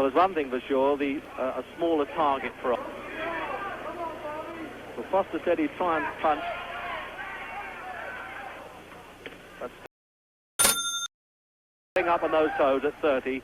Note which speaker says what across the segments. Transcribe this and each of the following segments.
Speaker 1: Well, there's one thing for sure, a smaller target for us. Well, Foster said he'd try and punch. But up on those toes at 30.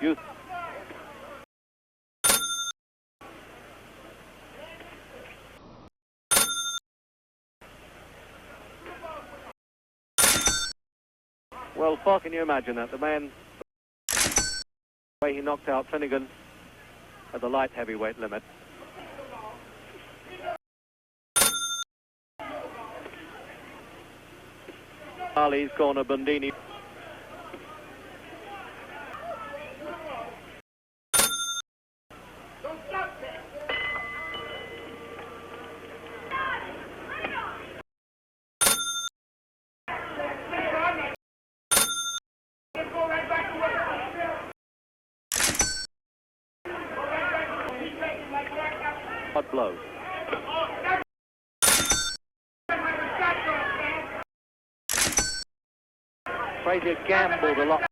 Speaker 1: Youth. Well, Fox, can you imagine that? The man, the way he knocked out Finnegan at the light heavyweight limit. Ali's corner, Bundini. Hot blows. Frazier gambled a lot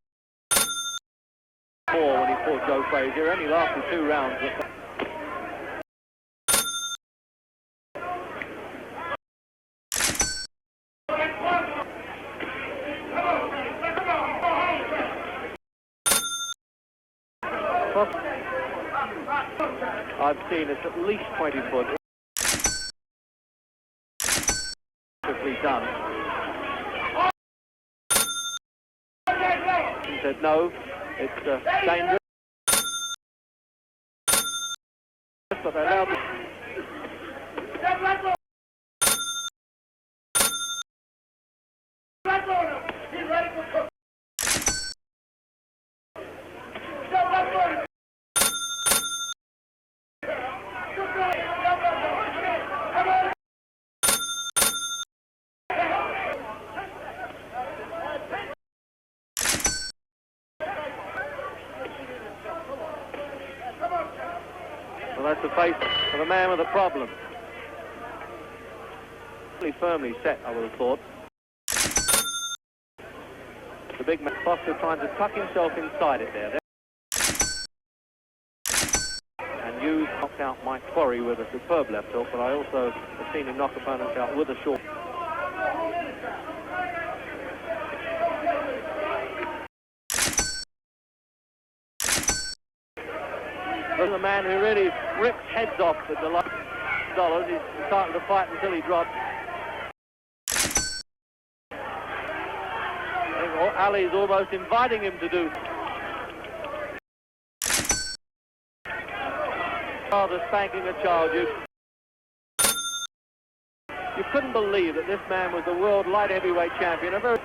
Speaker 1: more when he fought Joe Frazier. Only lasted 2 rounds. I've seen it's at least 20 foot. Beautifully done. He said no, it's dangerous. But they allowed it. Well, that's the face of a man with a problem. Really firmly set, I would have thought. The big man Foster trying to tuck himself inside it there. And Hughes knocked out Mike Quarry with a superb left hook, but I also have seen him knock opponents out with a short. The man who really rips heads off with the last dollars. He's starting to fight until he drops. Ali's almost inviting him to do. Father spanking a child. You couldn't believe that this man was the world light heavyweight champion. A very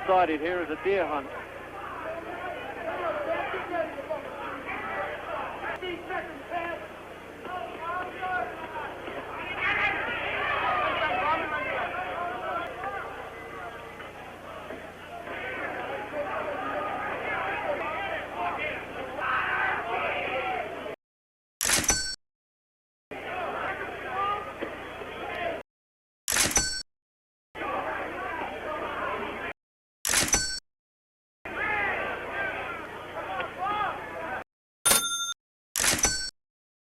Speaker 1: decided here is a deer hunt.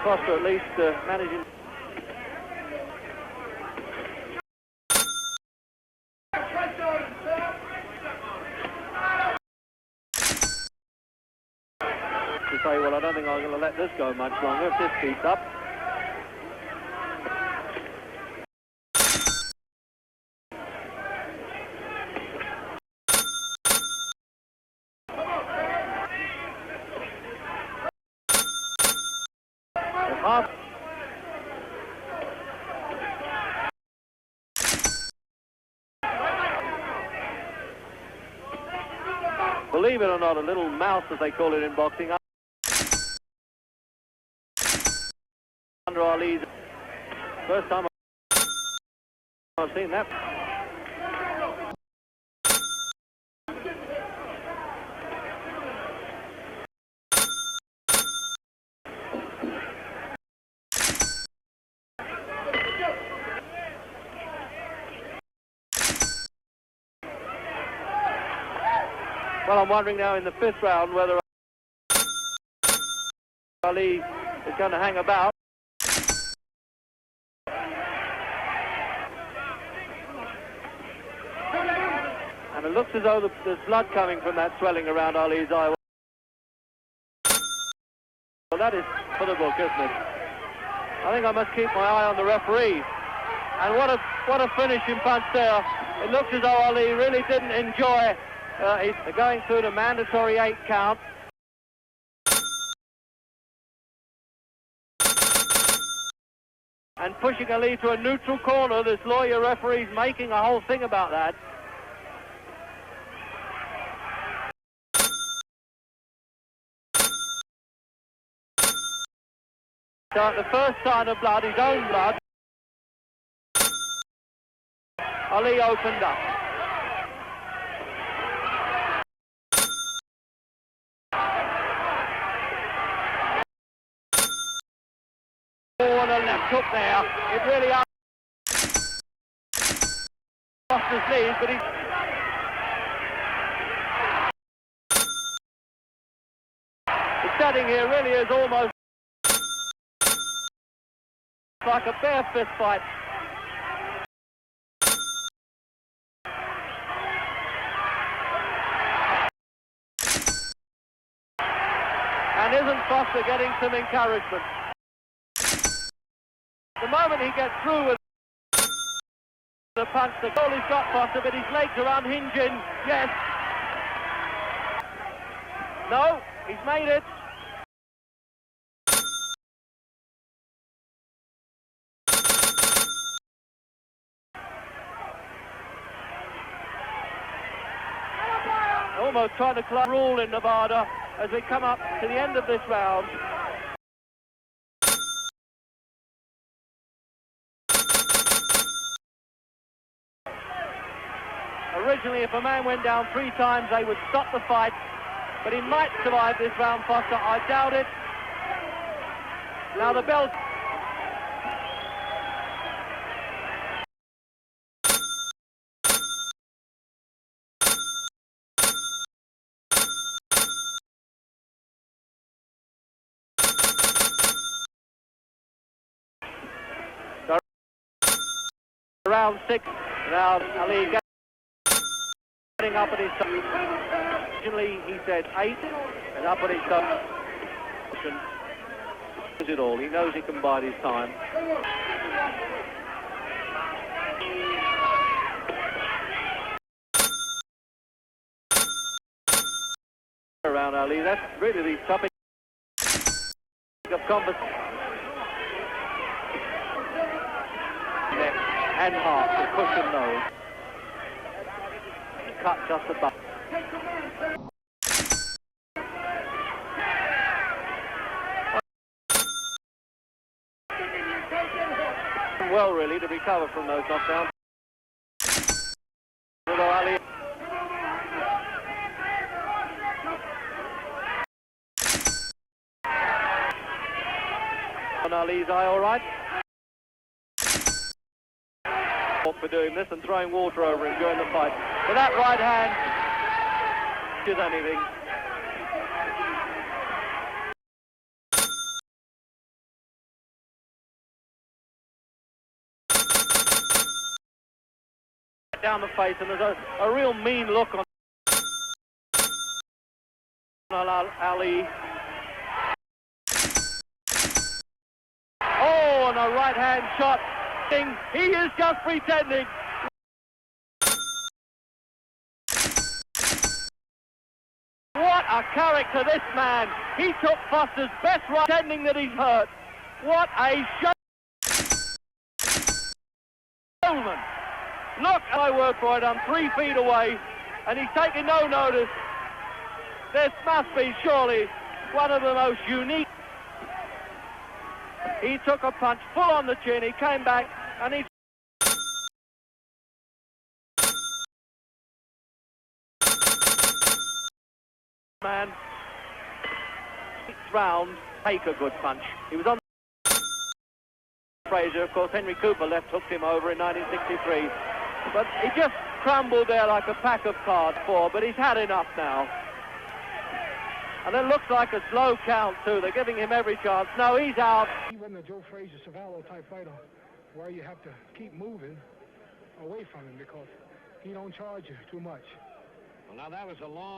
Speaker 1: Foster at least managing. To say, well, I don't think I'm going to let this go much longer if this keeps up. Believe it or not, a little mouse, as they call it in boxing, under Ali's. First time I've seen that. Well, I'm wondering now in the 5th round whether Ali is going to hang about. And it looks as though there's blood coming from that swelling around Ali's eye. Well, that is for the book, isn't it? I think I must keep my eye on the referee. And what a finishing punch there. It looks as though Ali really didn't enjoy going through the mandatory 8 count. And pushing Ali to a neutral corner. This lawyer referee's making a whole thing about that. So at the first sign of blood, his own blood, Ali opened up. Oh, and a left hook there. It really lost his knees, but the setting here really is almost like a bare fist fight. And isn't Foster getting some encouragement? The moment he gets through with the punch, the goal he's got Foster, but his legs are unhinging. Yes. No, he's made it. Almost trying to climb rule in Nevada as we come up to the end of this round. Originally, if a man went down 3 times, they would stop the fight, but he might survive this round, Foster. I doubt it. Now the bell. Round 6. Now Ali getting up at his side. Originally he said 8, and up at his side. He knows it all. He knows he can bide his time. Around Ali, that's really the topic of conversation. And half to cushion those. Cut just above. Well, really, to recover from those knockdowns. Although Ali on Ali's eye, all right. For doing this and throwing water over him during the fight. With that right hand, is anything. Down the face, and there's a real mean look on Ali. Oh, and a right hand shot. He is just pretending. What a character, this man. He took Foster's best right, pretending that he's hurt. What a showman. Look, my word for it, I'm 3 feet away, and he's taking no notice. This must be surely one of the most unique. He took a punch full on the chin, he came back, and he... Man, 6th round, take a good punch. He was on Fraser, of course. Henry Cooper left hooked him over in 1963. But he just crumbled there like a pack of cards but he's had enough now. And it looks like a slow count, too. They're giving him every chance. No, he's out.
Speaker 2: He wasn't a Joe Frazier, Savallo type fighter where you have to keep moving away from him because he don't charge you too much.
Speaker 3: Well, now that was a long...